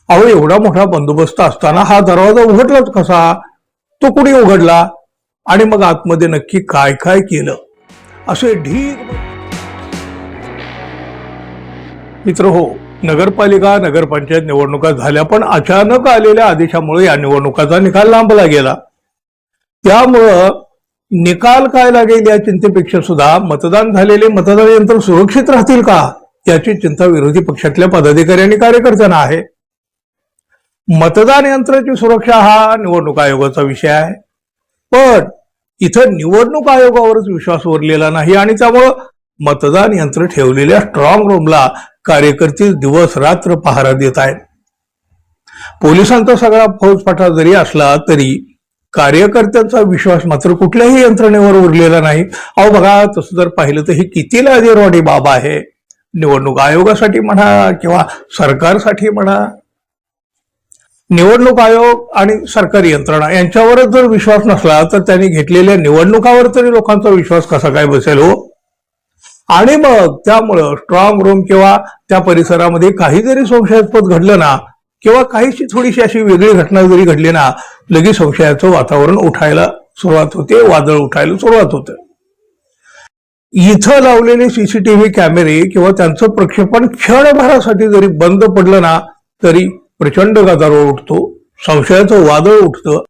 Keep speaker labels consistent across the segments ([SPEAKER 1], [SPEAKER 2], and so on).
[SPEAKER 1] अहो एवढा मोठा बंदोबस्त असताना हा दरवाजा उघडलाच कसा? तो कुणी उघडला आणि मग आतमध्ये नक्की काय काय केलं असे ढीग मित्र हो. नगरपालिका नगरपंचायत निवडणुका झाल्या, पण अचानक आलेल्या आदेशामुळे या निवडणुकाचा निकाल लांबला गेला. त्यामुळं निकाल काय लागेल या चिंतेपेक्षा सुद्धा मतदान झालेले मतदान यंत्र सुरक्षित राहतील का याची चिंता विरोधी पक्षातल्या पदाधिकारी आणि कार्यकर्त्यांना आहे. मतदान यंत्राची सुरक्षा हा निवडणूक आयोगाचा विषय आहे, पण इथं निवडणूक आयोगावरच विश्वास उरलेला नाही आणि त्यामुळं मतदान यंत्र ठेवलेल्या स्ट्रॉंग रूमला कार्यकर्ते दिवस रात्र पहारा देत आहेत. पोलिसांचा सगळा फौजफाटा जरी असला तरी कार्यकर्त्यांचा विश्वास मात्र कुठल्याही यंत्रणेवर उरलेला नाही. अहो बघा, तसं जर पाहिलं तर ही किती लाजिरवाणी बाब आहे. निवडणूक आयोगासाठी म्हणा किंवा सरकारसाठी म्हणा, निवडणूक आयोग आणि सरकारी यंत्रणा यांच्यावरच जर विश्वास नसला तर त्यांनी घेतलेल्या निवडणुकावर तरी लोकांचा विश्वास कसा काय बसेल हो? आणि मग त्यामुळं स्ट्रॉंग रूम किंवा त्या परिसरामध्ये काही जरी संशयास्पद घडलं ना, किंवा काहीशी थोडीशी अशी वेगळी घटना जरी घडली ना, लगेच संशयाचं वातावरण उठायला सुरुवात होते, वादळ उठायला सुरुवात होते. इथं लावलेले सीसीटीव्ही कॅमेरे किंवा त्यांचं प्रक्षेपण क्षणभरासाठी जरी बंद पडलं ना, तरी प्रचंड गदारोळ उठतो, संशयाचं वादळ उठतं.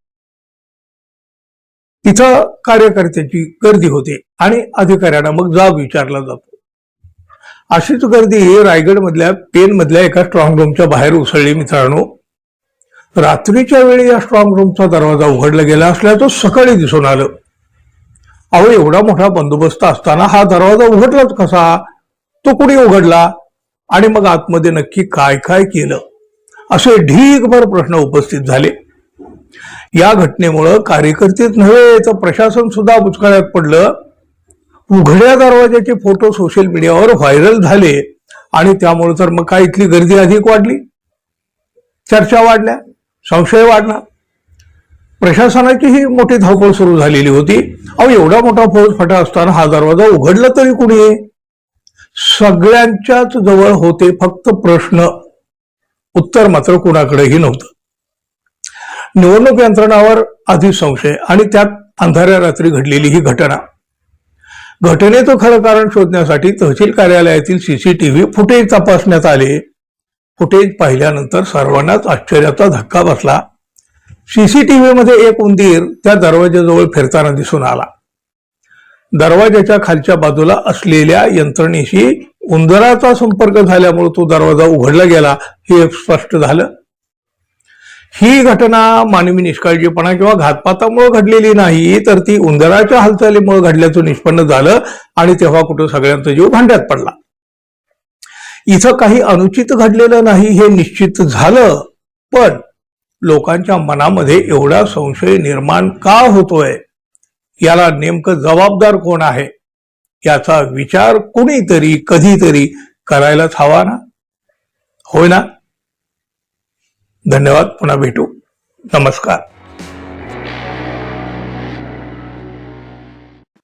[SPEAKER 1] तिथं कार्यकर्त्याची गर्दी होते आणि अधिकाऱ्यांना मग जाब विचारला जातो. अशीच गर्दी रायगड मधल्या पेन मधल्या एका स्ट्रॉंग रूमच्या बाहेर उसळली मित्रांनो. रात्रीच्या वेळी या स्ट्रॉंग रूमचा दरवाजा उघडला गेला असल्याचं सकाळी दिसून आलं. अहो एवढा मोठा बंदोबस्त असताना हा दरवाजा उघडलाच कसा? तो कुणी उघडला आणि मग आतमध्ये नक्की काय काय केलं असे ढीगभर प्रश्न उपस्थित झाले. या घटनेमुळं कार्यकर्तेच नव्हे तर प्रशासन सुद्धा बुचकळ्यात पडलं. उघड्या दरवाजाचे फोटो सोशल मीडियावर व्हायरल झाले आणि त्यामुळे तर मग काय इथली गर्दी अधिक वाढली, चर्चा वाढल्या, संशय वाढला. प्रशासनाचीही मोठी धावपळ सुरू झालेली होती. अहो एवढा मोठा फौजफाटा असताना हा दरवाजा उघडला तरी कुणी? सगळ्यांच्याच जवळ होते फक्त प्रश्न, उत्तर मात्र कुणाकडेही नव्हतं. निवडणूक यंत्रणावर आधी संशय आणि त्यात अंधाऱ्या रात्री घडलेली ही घटना. घटनेचं खरं कारण शोधण्यासाठी तहसील कार्यालयातील सीसीटीव्ही फुटेज तपासण्यात आले. फुटेज पाहिल्यानंतर सर्वांनाच आश्चर्याचा धक्का बसला. सीसीटीव्ही मध्ये एक उंदीर त्या दरवाजाजवळ फिरताना दिसून आला. दरवाजाच्या खालच्या बाजूला असलेल्या यंत्रणेशी उंदराचा संपर्क झाल्यामुळे तो दरवाजा उघडला गेला हे स्पष्ट झालं. ही घटना मानवी निष्काळजीपणा किंवा घातपातामुळे घडलेली नाही, तर ती उंदराच्या हालचालीमुळे घडल्याचं निष्पन्न झालं आणि तेव्हा कुठं सगळ्यांचा जीव भांड्यात पडला. इथं काही अनुचित घडलेलं नाही हे निश्चित झालं, पण लोकांच्या मनामध्ये एवढा संशय निर्माण का होतोय, याला नेमकं जबाबदार कोण आहे याचा विचार कुणीतरी कधीतरी करायलाच हवा ना, होय ना? धन्यवाद. पुन्हा भेटू. नमस्कार.